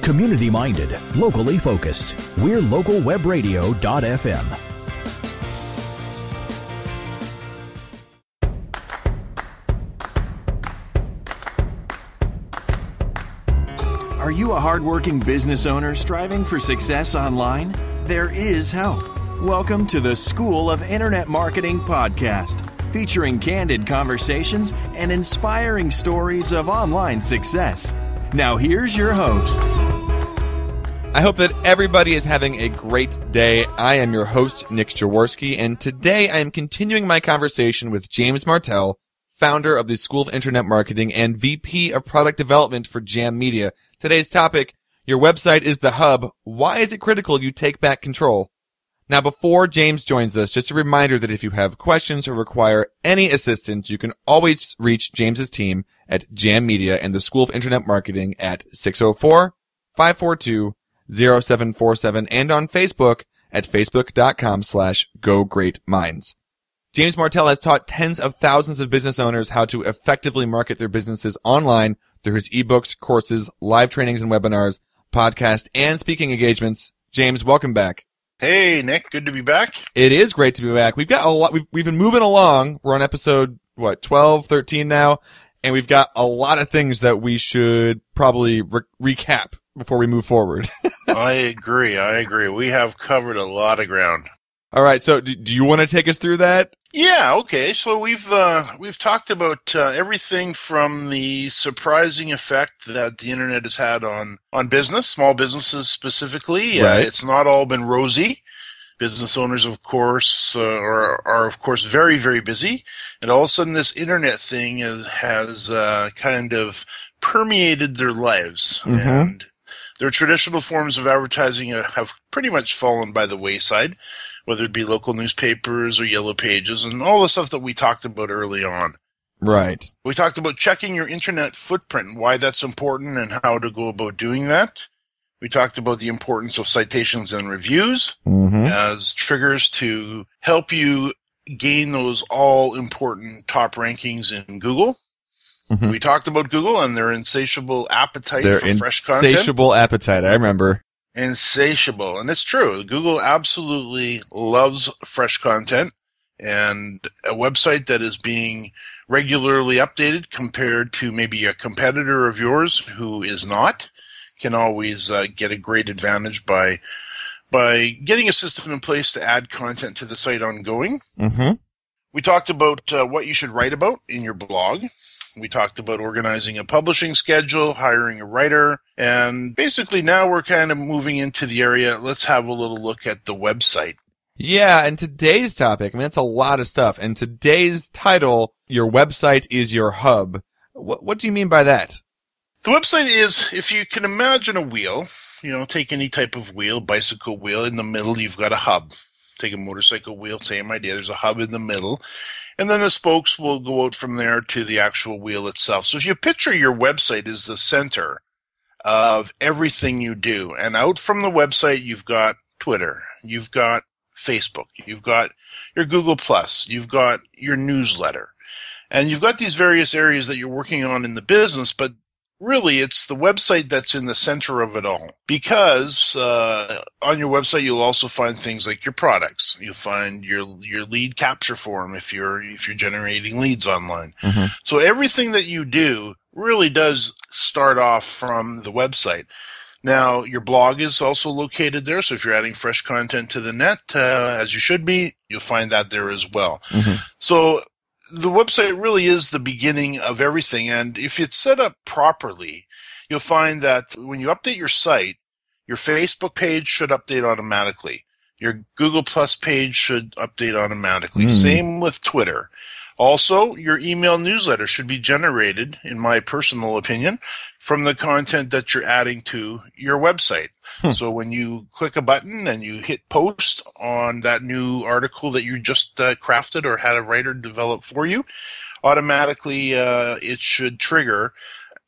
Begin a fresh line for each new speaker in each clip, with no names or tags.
Community-minded, locally focused. We're localwebradio.fm.
Are you a hardworking business owner striving for success online? There is help. Welcome to the School of Internet Marketing podcast, featuring candid conversations and inspiring stories of online success. Now here's your host.
I hope that everybody is having a great day. I am your host, Nick Jaworski, and today I am continuing my conversation with James Martell, founder of the School of Internet Marketing and VP of Product Development for Jam Media. Today's topic, your website is the hub. Why is it critical you take back control? Now, before James joins us, just a reminder that if you have questions or require any assistance, you can always reach James's team at Jam Media and the School of Internet Marketing at 604-542-0747 and on Facebook at facebook.com/GoGreatMinds. James Martell has taught tens of thousands of business owners how to effectively market their businesses online through his ebooks, courses, live trainings and webinars, podcast, and speaking engagements. James, welcome back.
Hey, Nick. Good to be back.
It is great to be back. We've got a lot. We've been moving along. We're on episode, 12, 13 now, and we've got a lot of things that we should probably recap before we move forward.
I agree. We have covered a lot of ground.
All right. So do you want to take us through that?
Yeah, okay. So we've talked about everything from the surprising effect that the internet has had on business, small businesses specifically.
Right.
It's not all been rosy. Business owners, of course, are of course very, very busy, and all of a sudden this internet thing has kind of permeated their lives, and their traditional forms of advertising have pretty much fallen by the wayside, whether it be local newspapers or yellow pages and all the stuff that we talked about early on.
Right.
We talked about checking your internet footprint, why that's important and how to go about doing that. We talked about the importance of citations and reviews as triggers to help you gain those all-important top rankings in Google. We talked about Google and their insatiable appetite for fresh content.
Their insatiable appetite, I remember.
Insatiable. And it's true. Google absolutely loves fresh content, and a website that is being regularly updated compared to maybe a competitor of yours who is not can always get a great advantage by getting a system in place to add content to the site ongoing. We talked about what you should write about in your blog. We talked about organizing a publishing schedule, hiring a writer, and basically now we're kind of moving into the area. Let's have a little look at the website.
Yeah, and today's topic, that's a lot of stuff. And today's title, your website is your hub. What do you mean by that?
The website is, if you can imagine a wheel, take any type of wheel, bicycle wheel, in the middle you've got a hub. Take a motorcycle wheel, same idea, there's a hub in the middle. And then the spokes will go out from there to the actual wheel itself. So if you picture your website as the center of everything you do, and out from the website, you've got Twitter, you've got Facebook, you've got your Google+, you've got your newsletter, and you've got these various areas that you're working on in the business, but really, it's the website that's in the center of it all, because on your website you'll also find things like your products. You'll find your lead capture form if you're generating leads online. So everything that you do really does start off from the website. Now, your blog is also located there, so if you're adding fresh content to the net, as you should be, you'll find that there as well. So the website really is the beginning of everything, and if it's set up properly, you'll find that when you update your site, your Facebook page should update automatically. Your Google Plus page should update automatically. Same with Twitter. Also, your email newsletter should be generated, in my personal opinion, from the content that you're adding to your website. So when you click a button and you hit post on that new article that you just crafted or had a writer develop for you, automatically it should trigger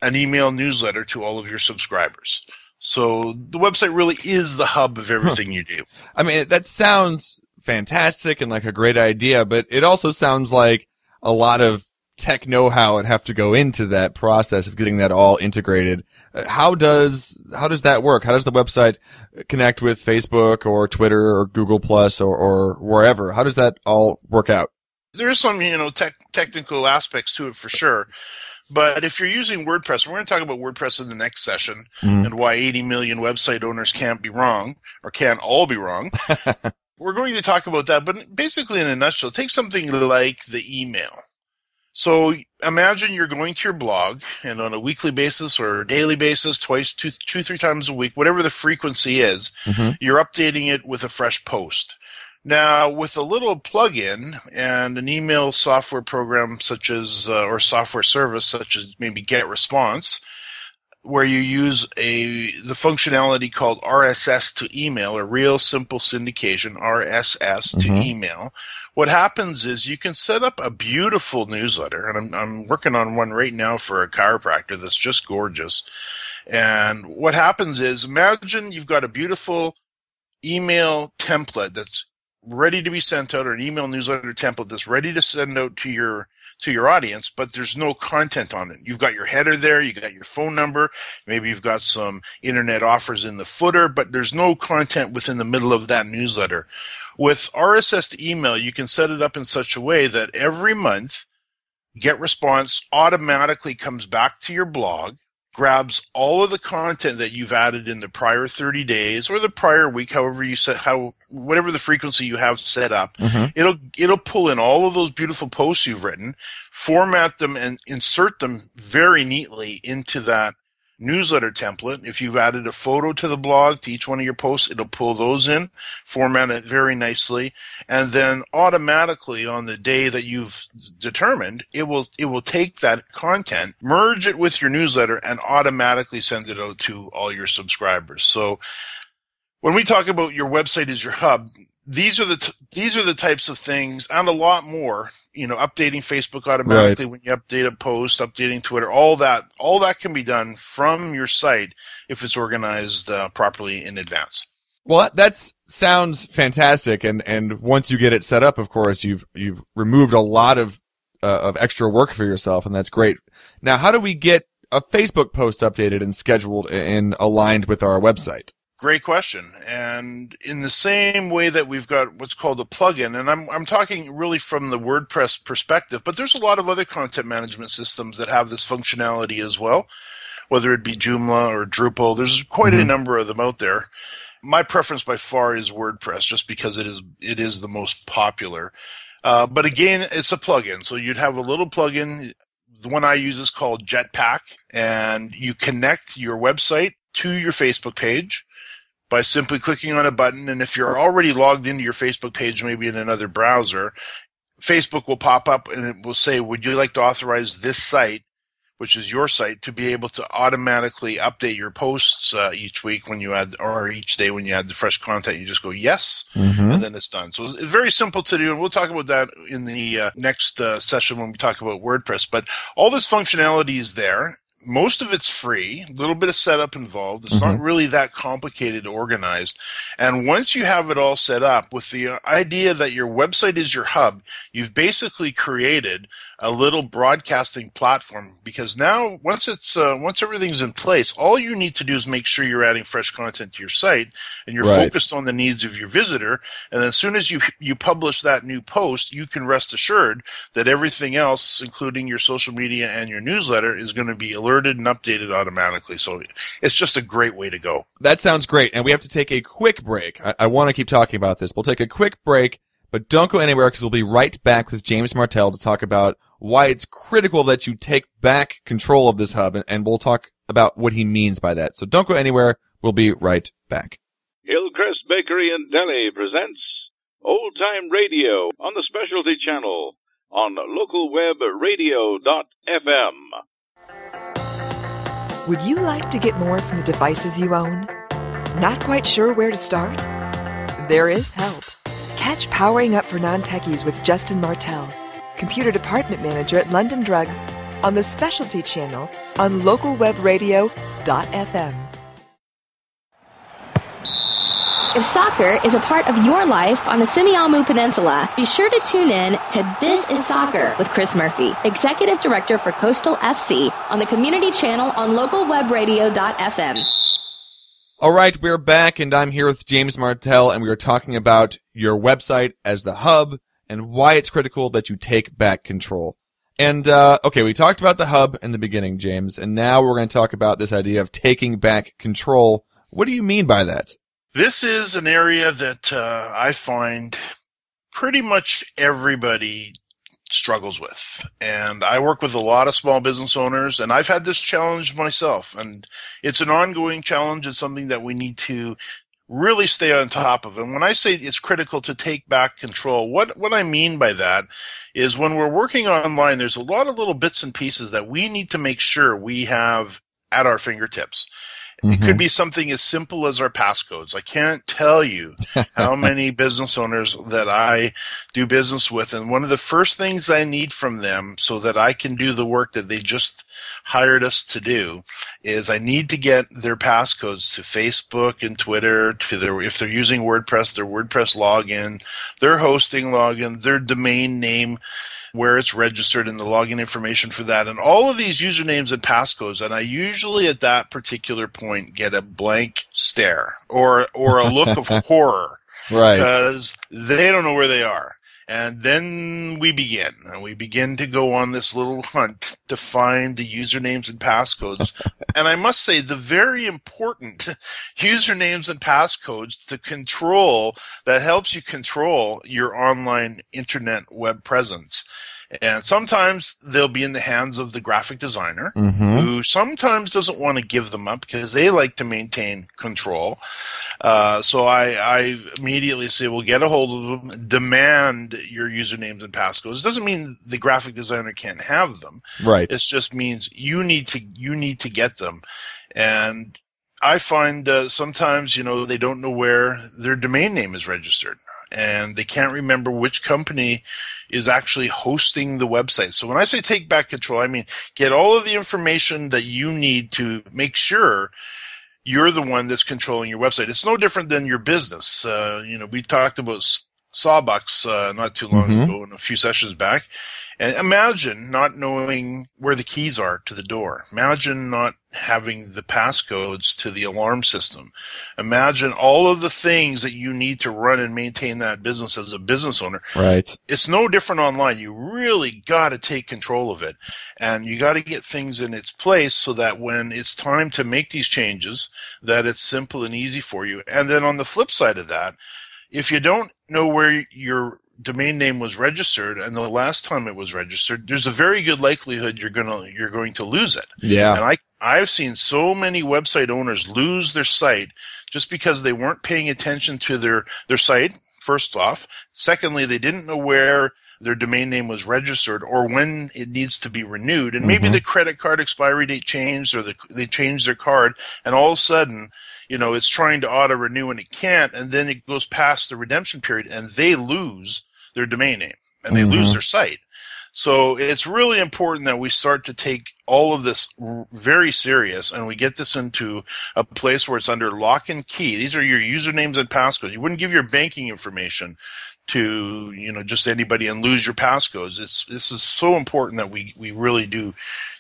an email newsletter to all of your subscribers. So the website really is the hub of everything you do.
I mean, that sounds fantastic and like a great idea, but it also sounds like a lot of tech know-how would have to go into that process of getting that all integrated. How does that work? How does the website connect with Facebook or Twitter or Google Plus or wherever? How does that all work out?
There is some, technical aspects to it for sure. But if you're using WordPress, we're going to talk about WordPress in the next session and why 80 million website owners can't be wrong or can't all be wrong. We're going to talk about that, but basically in a nutshell, take something like the email. So imagine you're going to your blog and on a weekly basis or daily basis, twice, two, 3 times a week, whatever the frequency is, you're updating it with a fresh post. Now, with a little plugin and an email software program such as, or software service such as maybe GetResponse, where you use the functionality called RSS to email, or Real Simple Syndication, RSS to email, what happens is you can set up a beautiful newsletter, and I'm working on one right now for a chiropractor that's just gorgeous. And what happens is, imagine you've got a beautiful email template that's ready to be sent out, or an email newsletter template that's ready to send out to your audience, but there's no content on it. You've got your header there, you got your phone number, maybe you've got some internet offers in the footer, but there's no content within the middle of that newsletter. With RSS to email, you can set it up in such a way that every month, GetResponse automatically comes back to your blog, grabs all of the content that you've added in the prior 30 days or the prior week, however you set, whatever the frequency you have set up, it'll pull in all of those beautiful posts you've written, format them and insert them very neatly into that newsletter template. If you've added a photo to the blog to each one of your posts, it'll pull those in, format it very nicely, and then automatically on the day that you've determined, it will take that content, merge it with your newsletter, and automatically send it out to all your subscribers. So when we talk about your website is your hub, these are the types of things and a lot more. Updating Facebook automatically when you update a post, updating Twitter, all that can be done from your site if it's organized properly in advance.
Well, that sounds fantastic, and once you get it set up, of course, you've removed a lot of extra work for yourself, and that's great. Now, how do we get a Facebook post updated and scheduled and aligned with our website?
Great question. And in the same way that we've got what's called a plugin, and I'm talking really from the WordPress perspective, but there's a lot of other content management systems that have this functionality as well, whether it be Joomla or Drupal. There's quite a number of them out there. My preference by far is WordPress, just because it is the most popular. But again, it's a plugin. So you'd have a little plugin. The one I use is called Jetpack, and you connect your website to your Facebook page by simply clicking on a button. And if you're already logged into your Facebook page, maybe in another browser, Facebook will pop up and it will say, would you like to authorize this site, which is your site, to be able to automatically update your posts each week when you add, or each day when you add the fresh content? You just go yes, and then it's done. So it's very simple to do, and we'll talk about that in the next session when we talk about WordPress. But all this functionality is there. Most of it's free, a little bit of setup involved. It's not really that complicated to organize. And once you have it all set up with the idea that your website is your hub, you've basically created a little broadcasting platform, because now once everything's in place, all you need to do is make sure you're adding fresh content to your site and you're focused on the needs of your visitor. And then as soon as you publish that new post, you can rest assured that everything else, including your social media and your newsletter, is going to be alerted and updated automatically. So it's just a great way to go.
That sounds great. And we have to take a quick break. I want to keep talking about this. We'll take a quick break, but don't go anywhere, because we'll be right back with James Martell to talk about why it's critical that you take back control of this hub, and we'll talk about what he means by that. So don't go anywhere. We'll be right back.
Hillcrest Bakery and Deli presents Old Time Radio on the Specialty Channel on localwebradio.fm.
Would you like to get more from the devices you own? Not quite sure where to start? There is help. Catch Powering Up for Non-Techies with Justin Martell, Computer Department Manager at London Drugs, on the Specialty Channel on localwebradio.fm.
If soccer is a part of your life on the Semiahmoo Peninsula, be sure to tune in to This is Soccer with Chris Murphy, Executive Director for Coastal FC, on the community channel on localwebradio.fm.
All right, we're back, and I'm here with James Martell, and we are talking about your website as the hub and why it's critical that you take back control. And, okay, we talked about the hub in the beginning, James, and now we're going to talk about this idea of taking back control. What do you mean by that?
This is an area that I find pretty much everybody struggles with. And I work with a lot of small business owners, and I've had this challenge myself. And it's an ongoing challenge. It's something that we need to really stay on top of. And when I say it's critical to take back control, what I mean by that is when we're working online, there's a lot of little bits and pieces that we need to make sure we have at our fingertips. It could be something as simple as our passcodes. I can't tell you how many business owners that I do business with. And one of the first things I need from them so that I can do the work that they just hired us to do is I need to get their passcodes to Facebook and Twitter, to their, if they're using WordPress, their WordPress login, their hosting login, their domain name, where it's registered, and the login information for that, and all of these usernames and passcodes. And I usually at that particular point get a blank stare or a look of horror,
Right.
because they don't know where they are. And then we begin to go on this little hunt to find the usernames and passcodes. And I must say, the very important usernames and passcodes to control, that helps you control your online internet web presence. And sometimes they'll be in the hands of the graphic designer, who sometimes doesn't want to give them up because they like to maintain control. So I immediately say, well, get a hold of them, demand your usernames and passcodes. It doesn't mean the graphic designer can't have them.
Right.
It just means you need to get them. And I find sometimes, they don't know where their domain name is registered, and they can't remember which company is actually hosting the website. So when I say take back control, I mean get all of the information that you need to make sure you're the one that's controlling your website. It's no different than your business. We talked about Sawbucks not too long ago, in a few sessions back. And imagine not knowing where the keys are to the door. Imagine not having the passcodes to the alarm system. Imagine all of the things that you need to run and maintain that business as a business owner.
Right.
It's no different online. You really got to take control of it. And you got to get things in its place so that when it's time to make these changes, that it's simple and easy for you. And then on the flip side of that, if you don't know where your domain name was registered and the last time it was registered, there's a very good likelihood you're going to lose it.
Yeah.
And I've seen so many website owners lose their site just because they weren't paying attention to their site, first off. Secondly, they didn't know where their domain name was registered or when it needs to be renewed. And maybe the credit card expiry date changed, or they changed their card, and all of a sudden, it's trying to auto renew and it can't, and then it goes past the redemption period and they lose their domain name and they lose their site. So it's really important that we start to take all of this very serious, and we get this into a place where it's under lock and key. These are your usernames and passcodes. You wouldn't give your banking information to just anybody and lose your passcodes. This is so important that we really do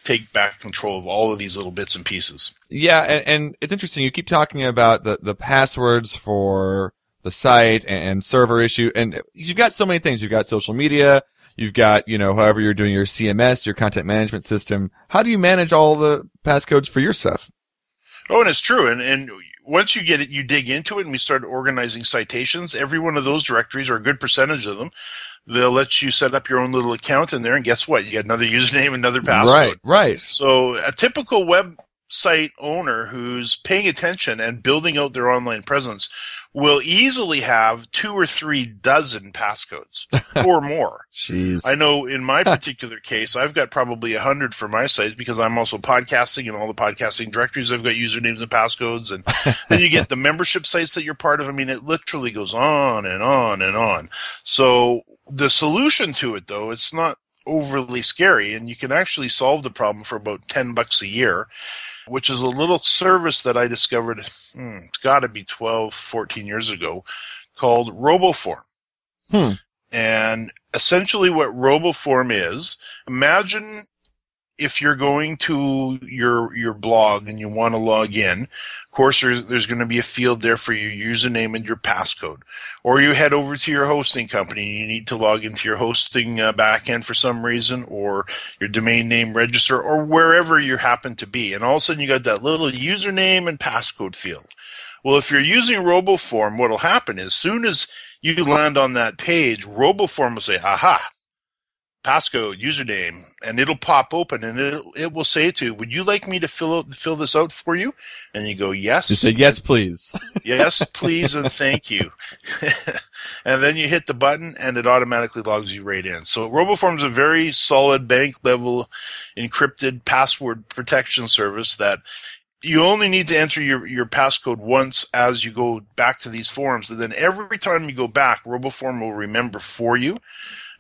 take back control of all of these little bits and pieces.
Yeah, and it's interesting. You keep talking about the passwords for the site and server issue, and you've got so many things. You've got social media, you've got, however you're doing your CMS, your content management system. How do you manage all the passcodes for your stuff?
Oh, and it's true. And once you get it, you dig into it, and we start organizing citations. Every one of those directories, or a good percentage of them, they'll let you set up your own little account in there, and guess what? You get another username, another password.
Right.
So a typical website owner who's paying attention and building out their online presence will easily have 2 or 3 dozen passcodes or more.
Jeez.
I know in my particular case, I've got probably 100 for my site because I'm also podcasting, and all the podcasting directories, I've got usernames and passcodes. And then you get the membership sites that you're part of. I mean, it literally goes on and on and on. So the solution to it, though, it's not overly scary, and you can actually solve the problem for about $10 a year. which is a little service that I discovered, it's got to be 12, 14 years ago, called RoboForm. And essentially what RoboForm is, imagine if you're going to your blog and you want to log in. Of course, there's going to be a field there for your username and your passcode. Or you head over to your hosting company and you need to log into your hosting backend for some reason, or your domain name register, or wherever you happen to be. And all of a sudden you got that little username and passcode field. Well, if you're using RoboForm, what'll happen is as soon as you land on that page, RoboForm will say, aha, passcode, username, and it'll pop open and it will say to you, would you like me to fill this out for you? And you go, yes.
Just say, yes, please.
Yes, please, and thank you. And then you hit the button and it automatically logs you right in. So RoboForm is a very solid bank-level encrypted password protection service that you only need to enter your passcode once as you go back to these forms. And then every time you go back, RoboForm will remember for you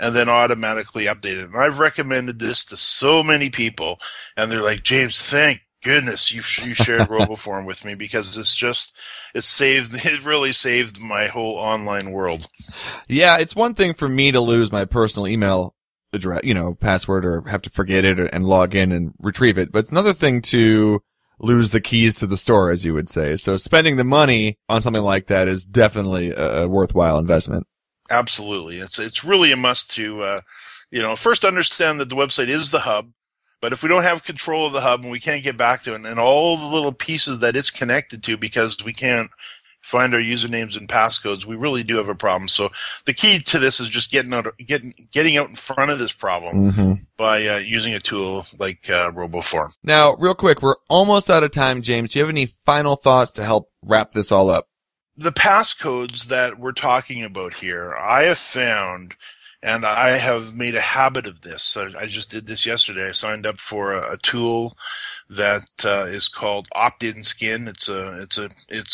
and then automatically update it. And I've recommended this to so many people, and they're like, James, thank goodness you shared RoboForm with me, because it really saved my whole online world.
Yeah, it's one thing for me to lose my personal email address, password, or have to forget it and log in and retrieve it. But it's another thing to lose the keys to the store, as you would say. So spending the money on something like that is definitely a worthwhile investment.
Absolutely. It's really a must to, first understand that the website is the hub, but if we don't have control of the hub and we can't get back to it and all the little pieces that it's connected to because we can't find our usernames and passcodes, we really do have a problem. So the key to this is just getting out in front of this problem by using a tool like RoboForm.
Now, real quick, we're almost out of time, James. Do you have any final thoughts to help wrap this all up?
The passcodes that we're talking about here, I have found, and I have made a habit of this. I just did this yesterday. I signed up for a tool that is called Opt-in Skin.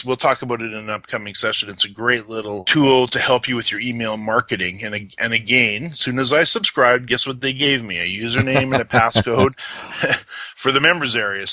We'll talk about it in an upcoming session. It's a great little tool to help you with your email marketing. And again, as soon as I subscribed, guess what they gave me? A username and a passcode for the members area.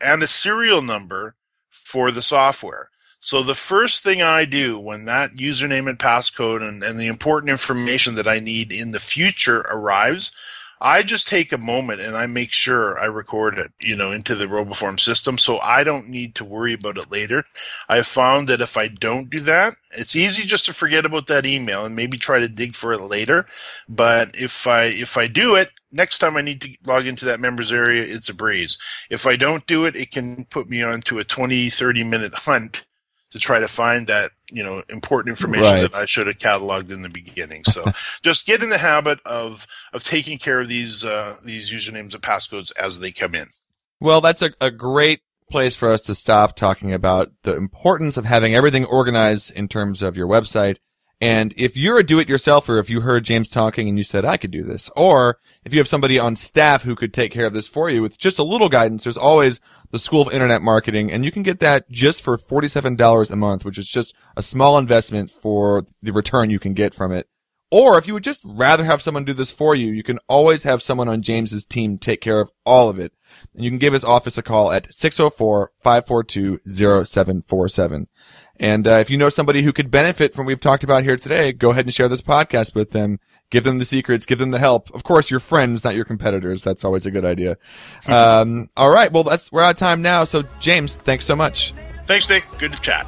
And a serial number for the software. So the first thing I do when that username and passcode and the important information that I need in the future arrives, I just take a moment and I make sure I record it, into the RoboForm system, so I don't need to worry about it later. I have found that if I don't do that, it's easy just to forget about that email and maybe try to dig for it later. But if I do it, next time I need to log into that members area, it's a breeze. If I don't do it, it can put me onto a 20, 30-minute hunt to try to find that, important information that I should have cataloged in the beginning. So just get in the habit of taking care of these usernames and passcodes as they come in.
Well, that's a great place for us to stop talking about the importance of having everything organized in terms of your website. And if you're a do-it-yourselfer, if you heard James talking and you said, I could do this, or if you have somebody on staff who could take care of this for you with just a little guidance, there's always the School of Internet Marketing, and you can get that just for $47 a month, which is just a small investment for the return you can get from it. Or if you would just rather have someone do this for you, you can always have someone on James's team take care of all of it. And you can give his office a call at 604-542-0747. And if you know somebody who could benefit from what we've talked about here today, go ahead and share this podcast with them. Give them the secrets. Give them the help. Of course, your friends, not your competitors. That's always a good idea. All right. Well, we're out of time now. So, James, thanks so much.
Thanks, Nick. Good to chat.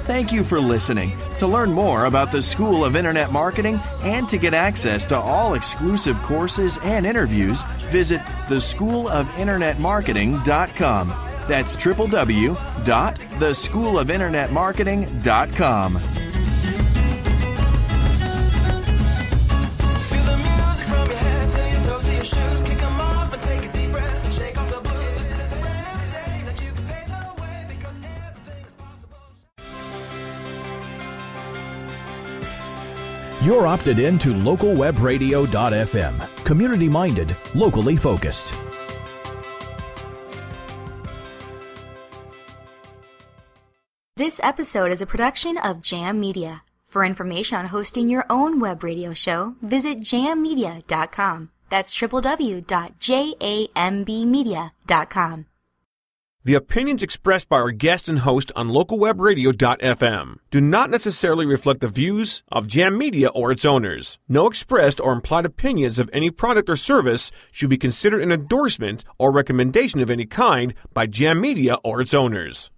Thank you for listening. To learn more about the School of Internet Marketing and to get access to all exclusive courses and interviews, visit theschoolofinternetmarketing.com. That's www.theschoolofinternetmarketing.com.
You're opted in to localwebradio.fm. Community-minded, locally focused.
This episode is a production of Jam Media. For information on hosting your own web radio show, visit jammedia.com. That's www.jambmedia.com.
The opinions expressed by our guest and host on localwebradio.fm do not necessarily reflect the views of Jam Media or its owners. No expressed or implied opinions of any product or service should be considered an endorsement or recommendation of any kind by Jam Media or its owners.